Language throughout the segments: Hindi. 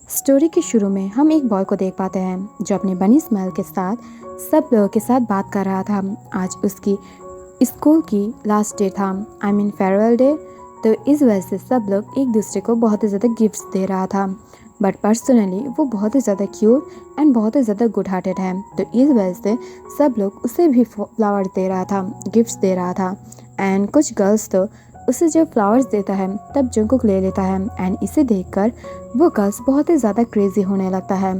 स्टोरी के शुरू में हम एक बॉय को देख पाते हैं जो अपनी बनी स्माइल के साथ सब लोगों के साथ बात कर रहा था। आज उसकी स्कूल की लास्ट डे था, आई मीन फेयरवेल डे। तो इस वजह से सब लोग एक दूसरे को बहुत ही ज़्यादा गिफ्ट्स दे रहा था। बट पर्सनली वो बहुत ही ज़्यादा क्यूट एंड बहुत ही ज़्यादा गुड हार्टेड है, तो इस वजह से सब लोग उसे भी फ्लावर दे रहा था, गिफ्ट्स दे रहा था। एंड कुछ गर्ल्स तो उसे जब फ्लावर्स देता है तब जंगकुक ले लेता है। एंड इसे देखकर वो गर्ल्स बहुत ही ज़्यादा क्रेजी होने लगता है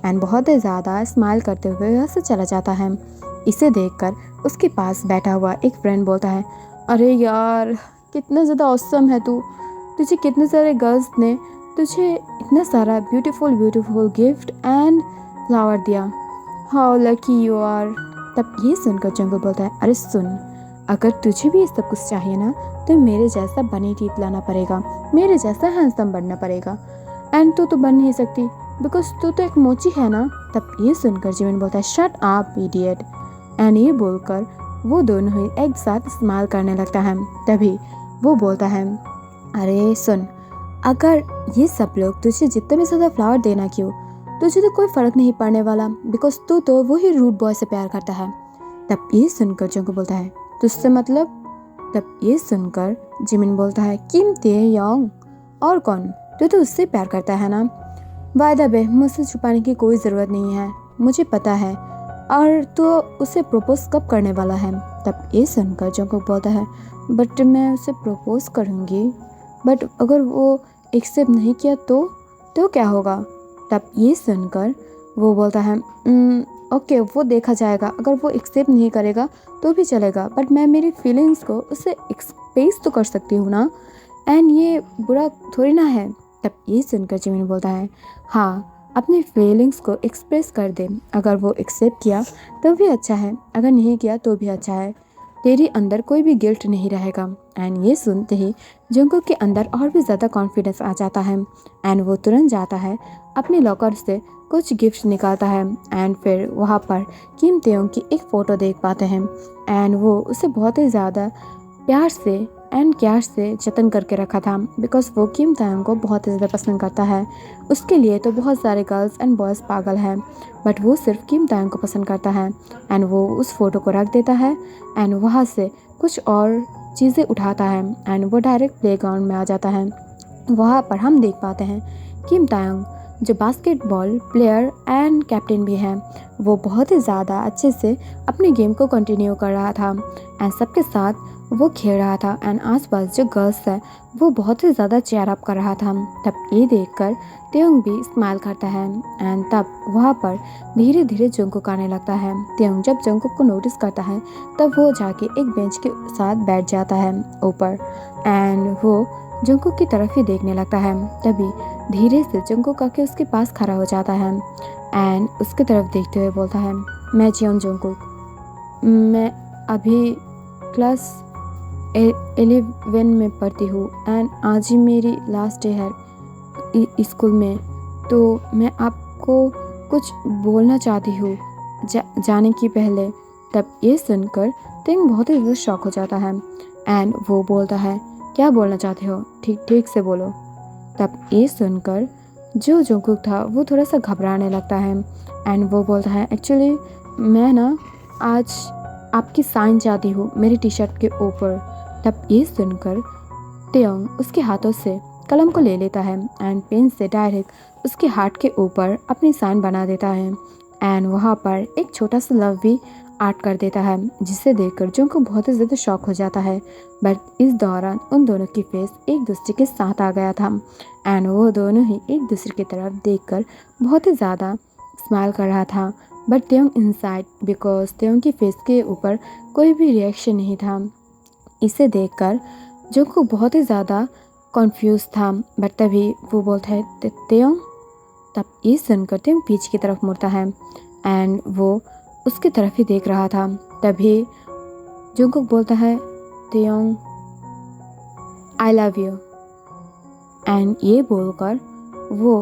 एंड बहुत ही ज़्यादा स्माइल करते हुए वहाँ से चला जाता है। इसे देखकर उसके पास बैठा हुआ एक फ्रेंड बोलता है, अरे यार कितना ज़्यादा ऑसम है तू, तुझे कितने सारे गर्ल्स ने तुझे इतना सारा ब्यूटीफुल गिफ्ट एंड फ्लावर दिया, हाउ लकी यू आर। तब ये सुनकर जंगकुक बोलता है, अरे सुन, अगर तुझे भी ये सब कुछ चाहिए ना तो मेरे जैसा बनी टीप लाना पड़ेगा, मेरे जैसा हैंडसम बनना पड़ेगा। एंड तू तो बन नहीं सकती बिकॉज तू तो एक मोची है ना। तब ये सुनकर जिमिन बोलता है, शट अप इडियट। एंड ये बोलकर वो दोनों ही एक साथ स्माइल करने लगता है। तभी वो बोलता है, अरे सुन, अगर ये सब लोग तुझे जितने भी ज़्यादा फ्लावर देना क्यों, तुझे तो कोई फ़र्क नहीं पड़ने वाला बिकॉज तू तो वही रूड बॉय से प्यार करता है। तब ये सुनकर जंगकुक बोलता है, तुझसे मतलब? तब ये सुनकर जिमिन बोलता है, किम ते-योंग, और कौन, तू तो उससे प्यार करता है ना। बाय द वे, मुझसे छुपाने की कोई ज़रूरत नहीं है, मुझे पता है। और तू उसे प्रपोज कब करने वाला है? तब ये सुनकर जंगकुक बोलता है, बट मैं उसे प्रपोज करूँगी, बट अगर वो एक्सेप्ट नहीं किया तो क्या होगा? तब ये सुनकर वो बोलता है, ओके वो देखा जाएगा, अगर वो एक्सेप्ट नहीं करेगा तो भी चलेगा, बट मैं मेरी फीलिंग्स को उससे एक्सप्रेस तो कर सकती हूँ ना, एंड ये बुरा थोड़ी ना है। तब ये सुनकर जिमिन बोलता है, हाँ अपनी फीलिंग्स को एक्सप्रेस कर दे, अगर वो एक्सेप्ट किया तो भी अच्छा है, अगर नहीं किया तो भी अच्छा है, तेरे अंदर कोई भी गिल्ट नहीं रहेगा। एंड ये सुनते ही जंगकुक के अंदर और भी ज़्यादा कॉन्फिडेंस आ जाता है एंड वो तुरंत जाता है अपने लॉकर से कुछ गिफ्ट निकालता है। एंड फिर वहाँ पर किम तेयोंग की एक फ़ोटो देख पाते हैं एंड वो उसे बहुत ही ज़्यादा प्यार से एंड केयर से जतन करके रखा था बिकॉज वो किम तायोंग को बहुत ही ज़्यादा पसंद करता है। उसके लिए तो बहुत सारे गर्ल्स एंड बॉयज़ पागल हैं, बट वो सिर्फ किम तायोंग को पसंद करता है। एंड वो उस फ़ोटो को रख देता है एंड वहाँ से कुछ और चीज़ें उठाता है एंड वो डायरेक्ट प्लेग्राउंड में आ जाता है। वहाँ पर हम देख पाते हैं किम तायोंग जो बास्केटबॉल प्लेयर एंड कैप्टन भी हैं, वो बहुत ही ज़्यादा अच्छे से अपने गेम को कंटिन्यू कर रहा था एंड सबके साथ वो खेल रहा था एंड आसपास जो गर्ल्स है वो बहुत ही ज़्यादा चेयर अप कर रहा था। तब ये देखकर तेयोंग भी स्माइल करता है एंड तब वहाँ पर धीरे धीरे जंगकुक आने लगता है। तेयोंग जब जंगकुक को नोटिस करता है तब वो जाके एक बेंच के साथ बैठ जाता है ऊपर एंड वो जंगकुक की तरफ ही देखने लगता है। तभी धीरे से जंगकुक आके उसके पास खड़ा हो जाता है एंड उसकी तरफ देखते हुए बोलता है, मैं जियोंग जंगकुक, मैं अभी क्लास 11 में पढ़ती हूँ एंड आज ही मेरी लास्ट डे है स्कूल में, तो मैं आपको कुछ बोलना चाहती हूँ जाने की पहले। तब ये सुनकर तेंग बहुत ही ज़्यादा शॉक हो जाता है एंड वो बोलता है, क्या बोलना चाहते हो, ठीक ठीक से बोलो। तब ये सुनकर जो जंगकुक था वो थोड़ा सा घबराने लगता है एंड वो बोलता है, एक्चुअली मैं ना आज आपकी साइन चाहती हूँ मेरी टी शर्ट के ऊपर। तब ये सुनकर तेयोंग उसके हाथों से कलम को ले लेता है एंड पेन से डायरेक्ट उसके हार्ट के ऊपर अपनी साइन बना देता है एंड वहाँ पर एक छोटा सा लव भी आर्ट कर देता है, जिसे देखकर जंगकुक बहुत ही ज़्यादा शॉक हो जाता है। बट इस दौरान उन दोनों की फेस एक दूसरे के साथ आ गया था एंड वो दोनों ही एक दूसरे की तरफ देखकर बहुत ही ज़्यादा स्माइल कर रहा था। बट तेयोंग इनसाइड बिकॉज तेयोंग की फेस के ऊपर कोई भी रिएक्शन नहीं था। इसे देखकर जंगकुक बहुत ही ज़्यादा कॉन्फ्यूज़ था, बट तभी वो बोलता है, तेयोंग। तब ये सुनकर तेयोंग पीछे की तरफ मुड़ता है एंड वो उसकी तरफ ही देख रहा था। तभी जंगकुक बोलता है, तेयोंग आई लव यू। एंड ये बोलकर वो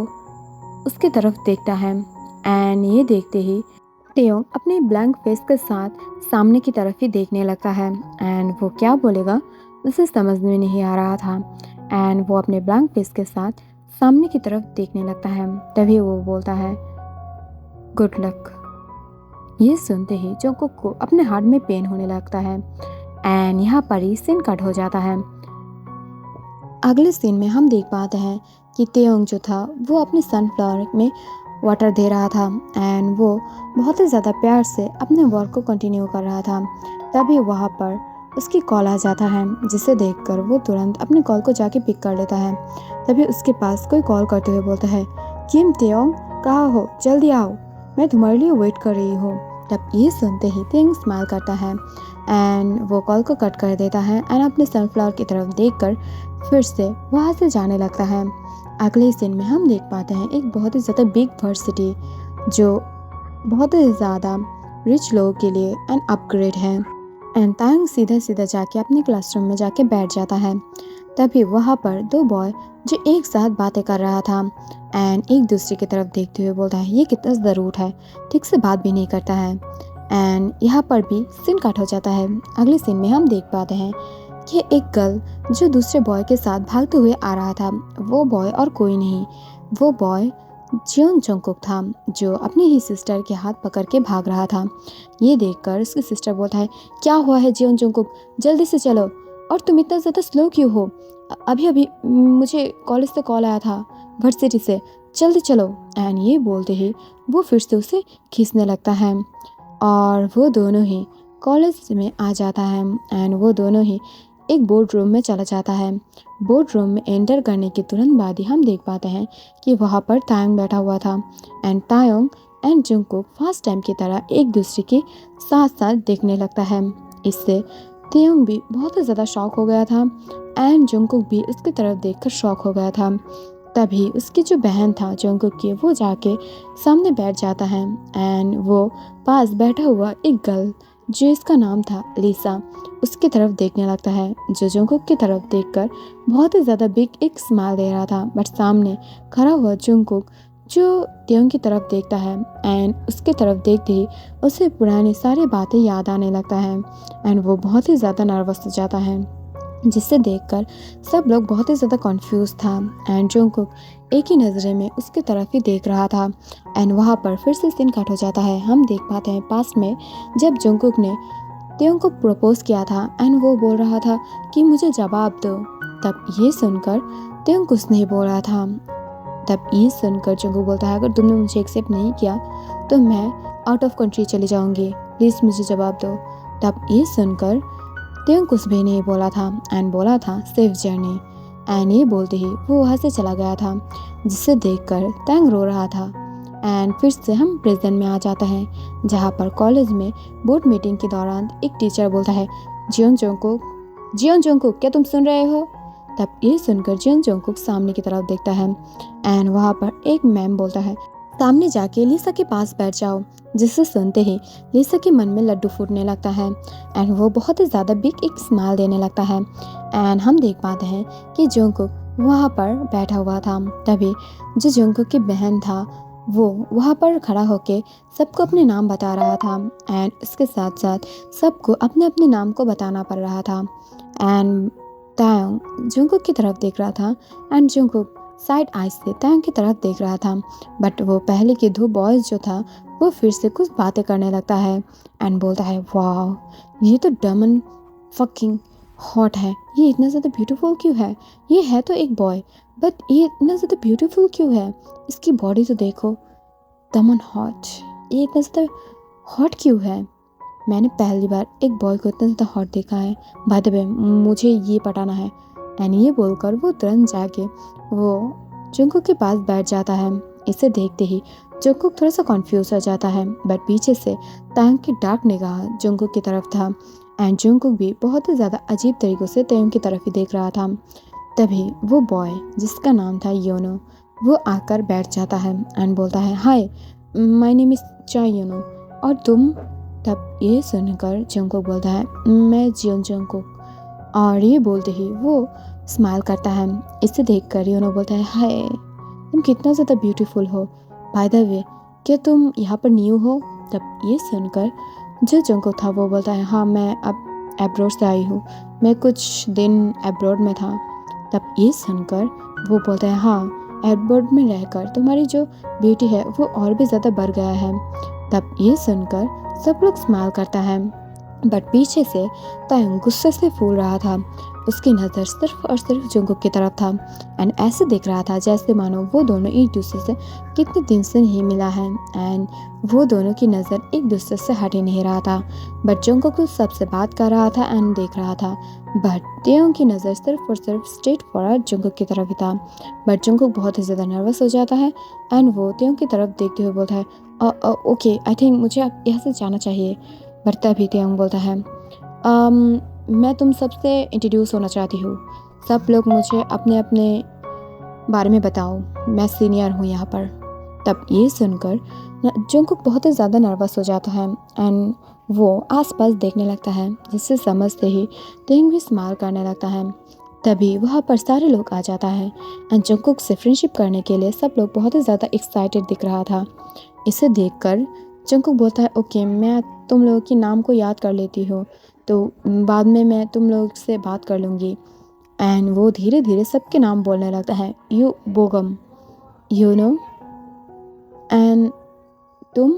उसकी तरफ देखता है एंड ये देखते ही तेयोंग अपने ब्लैंक फेस के साथ सामने की तरफ ही देखने लगता है एंड वो क्या बोलेगा उसे समझ में नहीं आ रहा था एंड वो अपने ब्लैंक फेस के साथ सामने की तरफ देखने लगता है। तभी वो बोलता है गुड लक। ये सुनते ही जोंगकुक को अपने हार्ट में पेन होने लगता है एंड यहाँ पर ही सीन कट हो जाता है। अगले सीन में हम देख पाते हैं कि तेयोंग जो था वो अपने सनफ्लावर में वाटर दे रहा था एंड वो बहुत ही ज़्यादा प्यार से अपने वर्क को कंटिन्यू कर रहा था। तभी वहाँ पर उसकी कॉल आ जाता है, जिसे देखकर वो तुरंत अपने कॉल को जाके पिक कर लेता है। तभी उसके पास कोई कॉल करते हुए बोलता है किम तेयोंग, कहाँ हो, जल्दी आओ, मैं तुम्हारे लिए वेट कर रही हूँ। तब ये सुनते ही तेयोंग स्माइल करता है एंड वो कॉल को कट कर देता है एंड अपने सनफ्लावर की तरफ देखकर फिर से वहाँ से जाने लगता है। अगले सीन में हम देख पाते हैं एक बहुत ही ज़्यादा बिग वर्सिटी जो बहुत ही ज़्यादा रिच लोगों के लिए एन अपग्रेड है एंड तांग सीधा सीधा जाके अपने क्लासरूम में जाके बैठ जाता है। तभी वहाँ पर दो बॉय जो एक साथ बातें कर रहा था एंड एक दूसरे की तरफ देखते हुए बोलता है ये कितना ज़रूर है, ठीक से बात भी नहीं करता है। एंड यहाँ पर भी सीन कट हो जाता है। अगले सीन में हम देख पाते हैं कि एक गर्ल जो दूसरे बॉय के साथ भागते हुए आ रहा था, वो बॉय और कोई नहीं, वो बॉय जियोन जंगकुक था जो अपनी ही सिस्टर के हाथ पकड़ के भाग रहा था। ये देखकर उसकी सिस्टर बोलता है क्या हुआ है जियोन जंगकुक, जल्दी से चलो, और तुम इतना ज़्यादा स्लो क्यों हो, अभी अभी मुझे कॉलेज से कॉल आया था वर्सिटी से, जल्दी चलो। एंड ये बोलते ही वो फिर से उसे खींचने लगता है और वो दोनों ही कॉलेज में आ जाता है एंड वो दोनों ही एक बोर्ड रूम में चला जाता है। बोर्ड रूम में एंटर करने के तुरंत बाद ही हम देख पाते हैं कि वहाँ पर तायोंग बैठा हुआ था and Taeyong and Jungkook first time की तरह एक दूसरे के साथ साथ देखने लगता है। इससे तायोंग भी बहुत ही ज़्यादा शॉक हो गया था एंड जंगकुक भी उसकी तरफ देखकर शॉक हो गया था। तभी उसकी जो बहन था जंगकुक की, वो जाके सामने बैठ जाता है एंड वो पास बैठा हुआ एक गर्ल जो इसका नाम था लीसा, उसकी तरफ देखने लगता है, जो जंगकुक की तरफ देखकर बहुत ही ज़्यादा बिग एक स्माइल दे रहा था। बट सामने खड़ा हुआ जंगकुक जो तायोंग की तरफ देखता है एंड उसकी तरफ देखते ही उसे पुरानी सारी बातें याद आने लगता है एंड वो बहुत ही ज़्यादा नर्वस हो जाता है, जिसे देखकर सब लोग बहुत ही ज़्यादा कंफ्यूज था एंड जंगकुक एक ही नज़रे में उसकी तरफ ही देख रहा था। एंड वहाँ पर फिर से सीन कट हो जाता है। हम देख पाते हैं पास में जब जंगकुक ने तायोंग को प्रपोज किया था एंड वो बोल रहा था कि मुझे जवाब दो। तब ये सुनकर तायोंग कुछ नहीं बोल रहा था। तब ये सुनकर जंगकुक बोलता है अगर तुमने मुझे एक्सेप्ट नहीं किया तो मैं आउट ऑफ कंट्री चली जाऊंगी, प्लीज़ मुझे जवाब दो। तब ये सुनकर तायोंग कुछ भी नहीं बोला था एंड बोला था सेफ जर्नी। एंड ये बोलते ही वो वहाँ से चला गया था, जिसे देखकर तायोंग रो रहा था। एंड फिर से हम प्रेजेंट में आ जाता है, जहाँ पर कॉलेज में बोर्ड मीटिंग के दौरान एक टीचर बोलता है जियोन जंगकुक क्या तुम सुन रहे हो। तब ये सुनकर जियोन जंगकुक सामने की तरफ देखता है एंड वहाँ पर एक मैम बोलता है सामने जाके लीसा के पास बैठ जाओ, जिसे सुनते ही लीसा के मन में लड्डू फूटने लगता है एंड वो बहुत ही ज़्यादा बिग एक स्माइल देने लगता है। एंड हम देख पाते हैं कि जंगकुक वहाँ पर बैठा हुआ था। तभी जो जंगकुक की बहन था वो वहाँ पर खड़ा होके सबको अपने नाम बता रहा था एंड इसके साथ साथ सबको अपने अपने नाम को बताना पड़ रहा था। एंड तायोंग जंगकुक की तरफ देख रहा था एंड जंगकुक साइड आइज से तायोंग की तरफ देख रहा था। बट वो पहले के दो बॉयज़ जो था वो फिर से कुछ बातें करने लगता है एंड बोलता है वाह ये तो डमन फकिंग हॉट है, ये इतना ज़्यादा ब्यूटीफुल क्यों है, ये है तो एक बॉय बट ये इतना ज़्यादा ब्यूटीफुल क्यों है, इसकी बॉडी तो देखो, दमन हॉट, ये इतना ज़्यादा हॉट क्यों है, मैंने पहली बार एक बॉय को इतना ज़्यादा हॉट देखा है, बाय द वे मुझे ये पटाना है। एंड ये बोलकर वो तुरंत जाके वो जंगकुक के पास बैठ जाता है। इसे देखते ही जंगकुक थोड़ा सा कन्फ्यूज हो जाता है, बट पीछे से तायोंग की डार्क निगाह जंगकुक की तरफ था एंड जंगकुक भी बहुत ही ज़्यादा अजीब तरीक़ों से तायोंग की तरफ ही देख रहा था। तभी वो बॉय जिसका नाम था योनो वो आकर बैठ जाता है एंड बोलता है हाय माय नेम इज़ चा योनो, और तुम। तब ये सुनकर जंगकुक बोलता है मैं जियोन जंगकुक, और ये बोलते ही वो स्माइल करता है। इसे देखकर योनो बोलता है हाय तुम कितना ज़्यादा ब्यूटीफुल हो, बाय द वे क्या तुम यहाँ पर न्यू हो। तब ये सुनकर जो जंगकुक था वो बोलता है हाँ मैं अब एब्रोड से आई हूँ, मैं कुछ दिन एब्रोड में था। तब ये सुनकर वो बोलता है हाँ एयरपोर्ट में रहकर तुम्हारी जो ब्यूटी है वो और भी ज़्यादा बढ़ गया है। तब ये सुनकर सब लोग स्माइल करता है, बट पीछे से तायंग गुस्से से फूल रहा था। उसकी नज़र सिर्फ और सिर्फ जंगकुक की तरफ था एंड ऐसे दिख रहा था जैसे मानो वो दोनों एक दूसरे से कितने दिन से नहीं मिला है एंड वो दोनों की नज़र एक दूसरे से हट ही नहीं रहा था। बट जंगकुक सबसे बात कर रहा था एंड देख रहा था, बट तायंग की नज़र सिर्फ और सिर्फ स्ट्रेट फॉरवर्ड जंगकुक की तरफ ही था। बट जंगकुक बहुत ही ज़्यादा नर्वस हो जाता है एंड वो तायंग की तरफ देखते हुए बोलता है, ओके आई थिंक मुझे अब यहाँ से जाना चाहिए। बट तभी तायंग बोलता है, मैं तुम सबसे इंट्रोड्यूस होना चाहती हूँ। सब लोग मुझे अपने अपने बारे में बताओ, मैं सीनियर हूँ यहाँ पर। तब ये सुनकर जंगकुक बहुत ही ज़्यादा नर्वस हो जाता है एंड वो आसपास देखने लगता है, जिससे समझते ही तायंग भी स्माइल करने लगता है। तभी वहाँ पर सारे लोग आ जाता है एंड जंगकुक से फ्रेंडशिप करने के लिए सब लोग बहुत ही ज़्यादा एक्साइटेड दिख रहा था। इसे देखकर जंगकुक बोलता है, ओके मैं तुम लोगों के नाम को याद कर लेती हूँ, तो बाद में मैं तुम लोग से बात कर लूँगी। एंड वो धीरे धीरे सबके नाम बोलने लगता है, यू बोगम, यू नो, एंड तुम।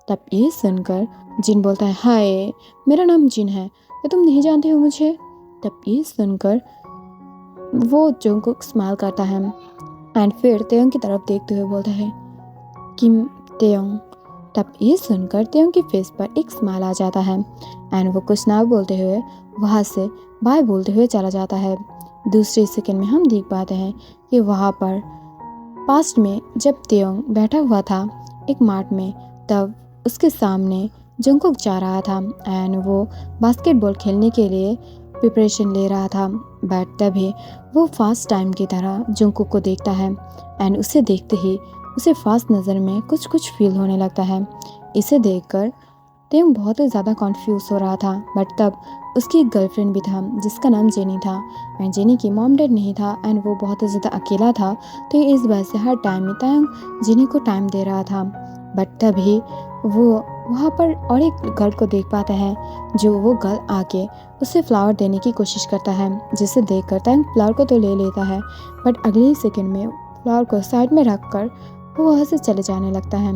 तब ये सुनकर जिन बोलता है, हाय मेरा नाम जिन है, क्या तुम नहीं जानते हो मुझे? तब ये सुनकर वो जंगकुक स्माइल करता है एंड फिर तायंग की तरफ देखते हुए बोलता है, किम तायंग। तब ये सुनकर तायंग की फेस पर एक स्माइल आ जाता है एंड वो कुछ ना बोलते हुए वहाँ से बाय बोलते हुए चला जाता है। दूसरे सेकंड में हम देख पाते हैं कि वहाँ पर पास्ट में जब तायंग बैठा हुआ था एक मार्ट में, तब उसके सामने जंगकुक जा रहा था एंड वो बास्केटबॉल खेलने के लिए प्रिपरेशन ले रहा था। बट तभी वो फास्ट टाइम की तरह जंगकुक को देखता है एंड उसे देखते ही उसे फास्ट नज़र में कुछ कुछ फील होने लगता है। इसे देखकर तायंग बहुत ही ज़्यादा कॉन्फ्यूज हो रहा था। बट तब उसकी एक गर्लफ्रेंड भी था जिसका नाम जेनी था एंड जेनी की मॉम डैड नहीं था एंड वो बहुत ही ज़्यादा अकेला था, तो इस वजह से हर टाइम में तायंग जेनी को टाइम दे रहा था। बट तभी वो वहाँ पर और एक गर्ल को देख पाता है, जो वो गर्ल आके उसे फ्लावर देने की कोशिश करता है, जिसे देखकर तायंग फ्लावर को तो ले लेता है, बट अगले ही सेकंड में फ्लावर को साइड में रखकर वो वहाँ से चले जाने लगता है।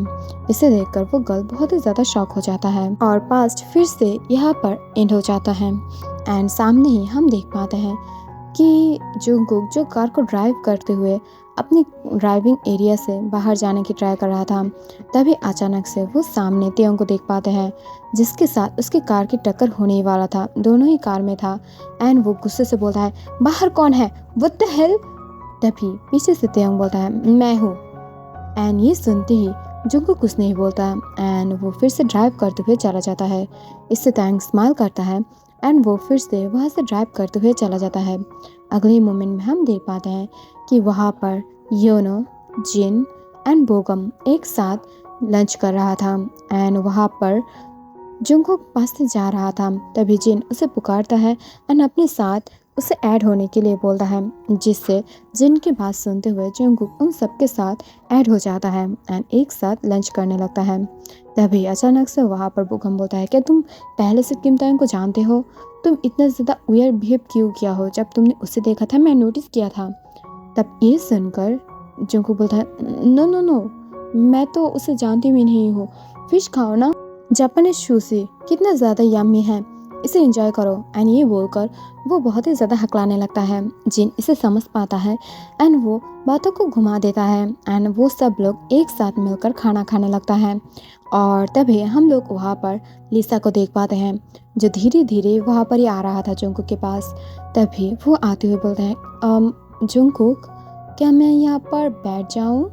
इसे देखकर वो गर्ल बहुत ही ज़्यादा शॉक हो जाता है और पास्ट फिर से यहाँ पर एंड हो जाता है एंड सामने ही हम देख पाते हैं कि जंगकुक जो कार को ड्राइव करते हुए अपने ड्राइविंग एरिया से बाहर जाने की ट्राई कर रहा था, तभी अचानक से वो सामने तायंग को देख पाते हैं, जिसके साथ उसकी कार की टक्कर होने ही वाला था। दोनों ही कार में था एंड वो गुस्से से बोलता है, बाहर कौन है, व्हाट द हेल। तभी पीछे से तायंग बोलता है, मैं हूँ। एंड ये सुनते ही जंगकुक कुछ नहीं बोलता एंड वो फिर से ड्राइव करते हुए चला जाता है। इससे तायंग स्माइल करता है एंड वो फिर से वहाँ से ड्राइव करते हुए चला जाता है। अगले मोमेंट में हम देख पाते हैं कि वहाँ पर योनो, जिन एंड बोगम एक साथ लंच कर रहा था एंड वहाँ पर जंगकुक पास से जा रहा था। तभी जिन उसे पुकारता है एंड अपने साथ उसे ऐड होने के लिए बोलता है, जिससे जिन की बात सुनते हुए जंगकुक उन सबके साथ ऐड हो जाता है एंड एक साथ लंच करने लगता है। तभी अचानक से वहाँ पर बोगम बोलता है, क्या तुम पहले से किम तायंग को जानते हो? तुम इतना ज़्यादा वियर्ड बिहेव क्यों किया हो? जब तुमने उसे देखा था मैं नोटिस किया था। तब ये सुनकर जंगकुक बोलता है, नो नो नो, मैं तो उसे जानती भी नहीं हूँ। फिश खाओ ना, जापानीज सुशी कितना ज़्यादा यम्मी है, इसे एंजॉय करो। एंड ये बोलकर वो बहुत ही ज़्यादा हकलाने लगता है। जिन इसे समझ पाता है एंड वो बातों को घुमा देता है एंड वो सब लोग एक साथ मिलकर खाना खाने लगता है। और तभी हम लोग वहाँ पर लिसा को देख पाते हैं, जो धीरे धीरे वहाँ पर ही आ रहा था जंगकुक के पास। तभी वो आते हुए बोलता है, जंगकुक क्या मैं यहाँ पर बैठ जाऊँ?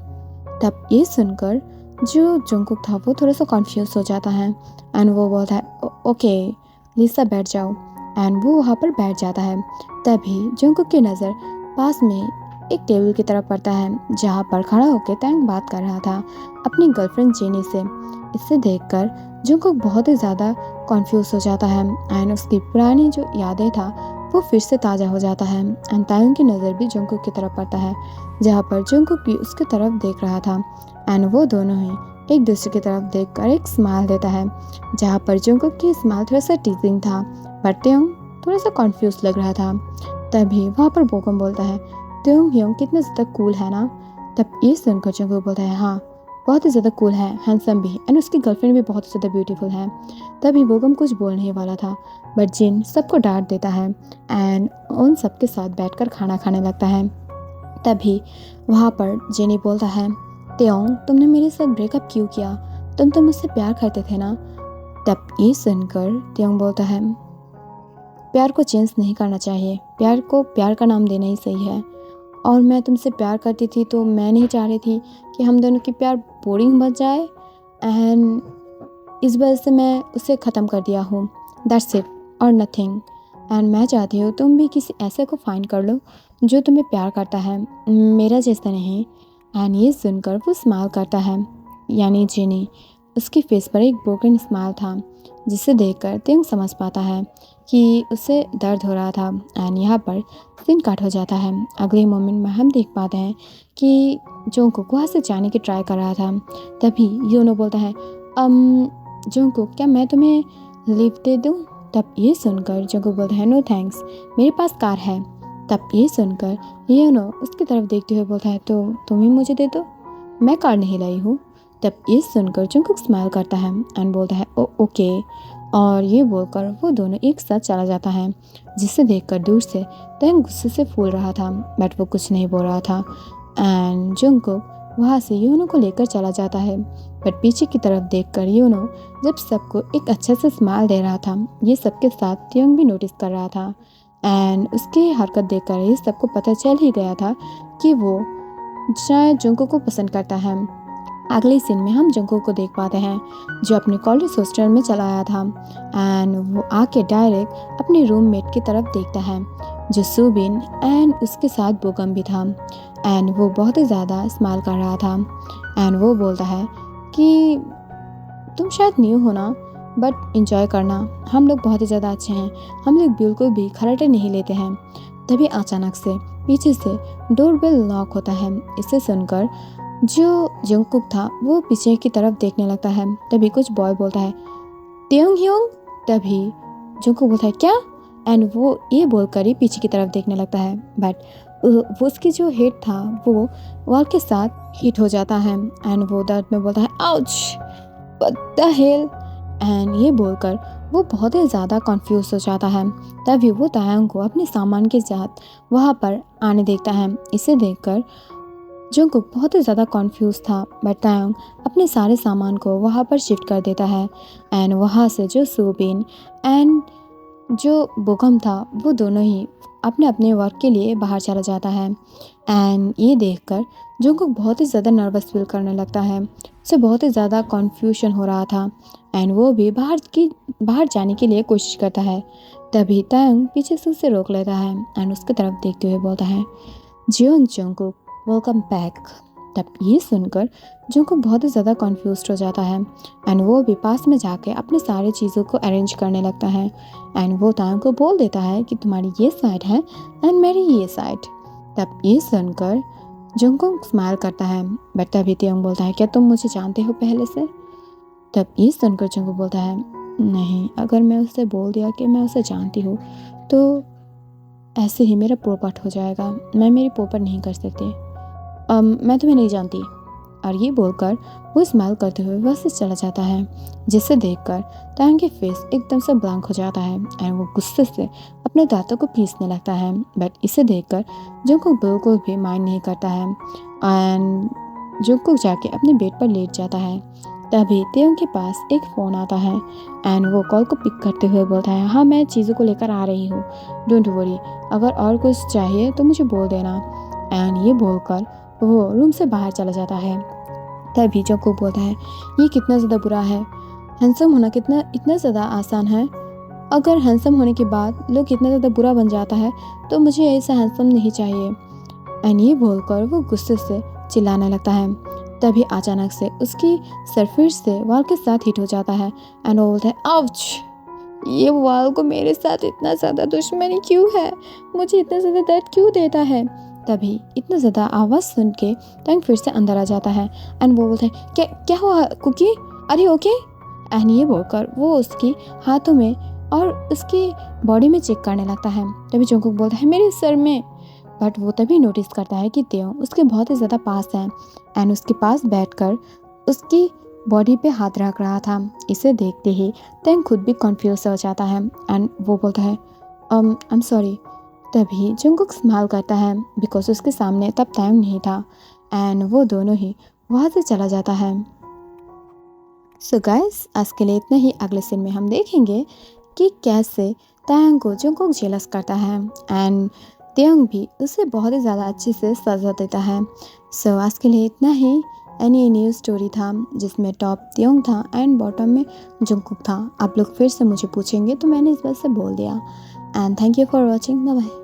तब ये सुनकर जो जंगकुक था वो थोड़ा सा कॉन्फ्यूज हो जाता है एंड वो बोलता है, ओके लिसा बैठ जाओ। एंड वो वहाँ पर बैठ जाता है। तभी जंगकुक की नज़र पास में एक टेबल की तरफ पड़ता है, जहाँ पर खड़ा होकर तायंग बात कर रहा था अपनी गर्लफ्रेंड जेनी से। इसे देखकर जंगकुक बहुत ही ज़्यादा कॉन्फ्यूज हो जाता है एंड उसकी पुरानी जो यादें था वो फिर से ताज़ा हो जाता है। एंड तायंग की नज़र भी जंगकुक की तरफ पड़ता है, जहाँ पर जंगकुक भी उसकी तरफ देख रहा था एंड वो दोनों ही एक दूसरे की तरफ देखकर एक स्माइल देता है, जहाँ पर जंगकुक की स्माइल थोड़ा सा टीजिंग था बट तायंग थोड़ा सा कॉन्फ्यूज लग रहा था। तभी वहाँ पर बोगम बोलता है, तायंग कितना ज़्यादा कूल है ना, तब ये सुनकर जंगकुक बोलता है हाँ बहुत ही ज़्यादा कूल है, हैंडसम भी, एंड उसकी गर्लफ्रेंड भी बहुत ज़्यादा ब्यूटीफुल है। तभी बोगम कुछ बोलने वाला था बट जिन सबको डांट देता है एंड उन सबके साथ बैठकर खाना खाने लगता है। तभी वहाँ पर जेनी बोलता है त्योंग तुमने मेरे साथ ब्रेकअप क्यों किया, तुम तो मुझसे प्यार करते थे ना। तब ये सुनकर त्योंग बोलता है प्यार को चेंज नहीं करना चाहिए, प्यार को प्यार का नाम देना ही सही है, और मैं तुमसे प्यार करती थी तो मैं नहीं चाह रही थी कि हम दोनों की प्यार बोरिंग बन जाए, एंड इस वजह से मैं उसे ख़त्म कर दिया हूँ, दैट्स इट और नथिंग। एंड मैं चाहती हूँ तुम भी किसी ऐसे को फाइंड कर लो जो तुम्हें प्यार करता है, मेरा जैसा नहीं। एंड ये सुनकर वो स्माइल करता है, यानी जेनी, उसकी फेस पर एक ब्रोकन स्माइल था जिसे देखकर तिंग समझ पाता है कि उसे दर्द हो रहा था। एंड यहाँ पर सीन कट हो जाता है। अगले मोमेंट में हम देख पाते हैं कि जोंगकुक वहाँ से जाने की ट्राई कर रहा था। तभी योनो बोलता है जोंगकुक क्या मैं तुम्हें लिफ्ट दे दूँ। तब ये सुनकर जोंगकुक बोलता है नो थैंक्स, मेरे पास कार है। तब ये सुनकर योनो उसकी तरफ देखते हुए बोलता है तो तुम ही मुझे दे दो, मैं कार नहीं लाई हूँ। तब ये सुनकर जोंगकुक स्माइल करता है एंड बोलता है ओके, और ये बोलकर वो दोनों एक साथ चला जाता है, जिसे देखकर दूर से तंग गुस्से से फूल रहा था बट वो कुछ नहीं बोल रहा था। एंड जोंगकुक वहाँ से योनो को लेकर चला जाता है बट पीछे की तरफ देखकर योनो जब सबको एक अच्छा सा स्माइल दे रहा था, ये सबके साथ त्योंग भी नोटिस कर रहा था। एंड उसकी हरकत देखकर ये सबको पता चल ही गया था कि वो शायद जोंगकुक को पसंद करता है। अगले सीन में हम जंगकुक को देख पाते हैं जो अपने कॉलेज हॉस्टल में चला आया था एंड वो आके डायरेक्ट अपने रूममेट की तरफ देखता है जो सुबिन एंड उसके साथ बोगम भी था। एंड वो बहुत ही ज़्यादा स्माइल कर रहा था एंड वो बोलता है कि तुम शायद न्यू हो ना बट इंजॉय करना, हम लोग बहुत ही ज़्यादा अच्छे हैं, हम लोग बिल्कुल भी खर्राटे नहीं लेते हैं। तभी अचानक से पीछे से डोरबेल लॉक होता है। इसे सुनकर जो जंगकुक था वो पीछे की तरफ देखने लगता है। तभी कुछ बॉय बोलता है त्योंग ह्योंग। तभी जंगकुक बोलता है क्या, एंड वो ये बोलकर ही पीछे की तरफ देखने लगता है बट वो उसकी जो हेड था वो वॉल के साथ हिट हो जाता है एंड वो दर्द में बोलता है ouch what the hell. And ये बोलकर वो बहुत ही ज़्यादा कन्फ्यूज हो जाता है। तभी वो तायंग को अपने सामान के साथ वहाँ पर आने देखता है। इसे देखकर जंगकुक बहुत ही ज़्यादा कन्फ्यूज था बट तायंग अपने सारे सामान को वहाँ पर शिफ्ट कर देता है एंड वहाँ से जो सुबिन एंड जो बोगम था वो दोनों ही अपने अपने वर्क के लिए बाहर चला जाता है। एंड ये देखकर जंगकुक बहुत ही ज़्यादा नर्वस फील करने लगता है, उसे बहुत ही ज़्यादा कन्फ्यूजन हो रहा था एंड वो भी बाहर जाने के लिए कोशिश करता है। तभी तायंग पीछे से उसे रोक लेता है एंड उसकी तरफ देखते हुए बोलता है जियोन जंगकुक वेलकम बैक। तब ये सुनकर जंगकुक बहुत ही ज़्यादा कन्फ्यूज हो जाता है एंड वो भी पास में जाके अपने सारे चीज़ों को अरेंज करने लगता है एंड वो तायंग को बोल देता है कि तुम्हारी ये साइड है एंड मेरी ये साइड। तब ये सुनकर जंगकुक स्माइल करता है बट तभी तायंग बोलता है क्या तुम मुझे जानते हो पहले से। तब ये सुनकर जंगकुक बोलता है नहीं, अगर मैं उससे बोल दिया कि मैं उसे जानती हूँ तो ऐसे ही मेरा पोपट हो जाएगा, मैं मेरी पोपट नहीं कर सकती, मैं तुम्हें नहीं जानती। और ये बोलकर वो स्माइल करते हुए वहाँ से चला जाता है, जिसे देखकर तायंग की फेस एकदम से ब्लैंक हो जाता है एंड वो गुस्से से अपने दांतों को पीसने लगता है बट इसे देखकर जंगकुक बिल्कुल भी माइंड नहीं करता है एंड जंगकुक जाके अपने बेड पर लेट जाता है। तभी तायंग के पास एक फ़ोन आता है एंड वो कॉल को पिक करते हुए बोलता है हाँ मैं चीज़ों को लेकर आ रही हूँ, डोंट वरी, अगर और कुछ चाहिए तो मुझे बोल देना। एंड ये बोलकर वो रूम से बाहर चला जाता है। तभी जंगकुक बोलता है ये कितना ज़्यादा बुरा है, हैंडसम होना इतना ज़्यादा आसान है, अगर हैंडसम होने के बाद लोग इतना ज़्यादा बुरा बन जाता है तो मुझे ऐसा हैंडसम नहीं चाहिए। एंड ये बोलकर वो गुस्से से चिल्लाने लगता है। तभी अचानक से उसकी सर फिर से वॉल के साथ हिट हो जाता है एंड वो बोलता है आउच, ये वॉल को मेरे साथ इतना ज़्यादा दुश्मनी क्यों है, मुझे इतना ज़्यादा दर्द क्यों देता है। तभी इतना ज़्यादा आवाज़ सुन के तायंग फिर से अंदर आ जाता है एंड वो बोलता है क्या हुआ कुकी, अरे ओके। एंड ये बोलकर वो उसकी हाथों में और उसकी बॉडी में चेक करने लगता है। तभी जंगकुक बोलता है मेरे सर में, बट वो तभी नोटिस करता है कि त्योंग उसके बहुत ही ज़्यादा पास है एंड उसके पास बैठकर उसकी बॉडी पे हाथ रख रहा था। इसे देखते ही त्योंग खुद भी कन्फ्यूज हो जाता है एंड वो बोलता है आई एम सॉरी। तभी जंगकुक स्माइल करता है बिकॉज उसके सामने तब त्योंग नहीं था एंड वो दोनों ही वहाँ से चला जाता है। सो गाइस, आज के लिए इतना ही। अगले सीन में हम देखेंगे कि कैसे त्योंग को जंगकुक जेलस करता है एंड त्योंग भी उसे बहुत ही ज़्यादा अच्छे से सजा देता है। सो आज के लिए इतना ही। एनी न्यू स्टोरी था जिसमें टॉप त्योंग था एंड बॉटम में जंगकुक था। आप लोग फिर से मुझे पूछेंगे तो मैंने इस बात से बोल दिया। And thank you for watching. Bye bye.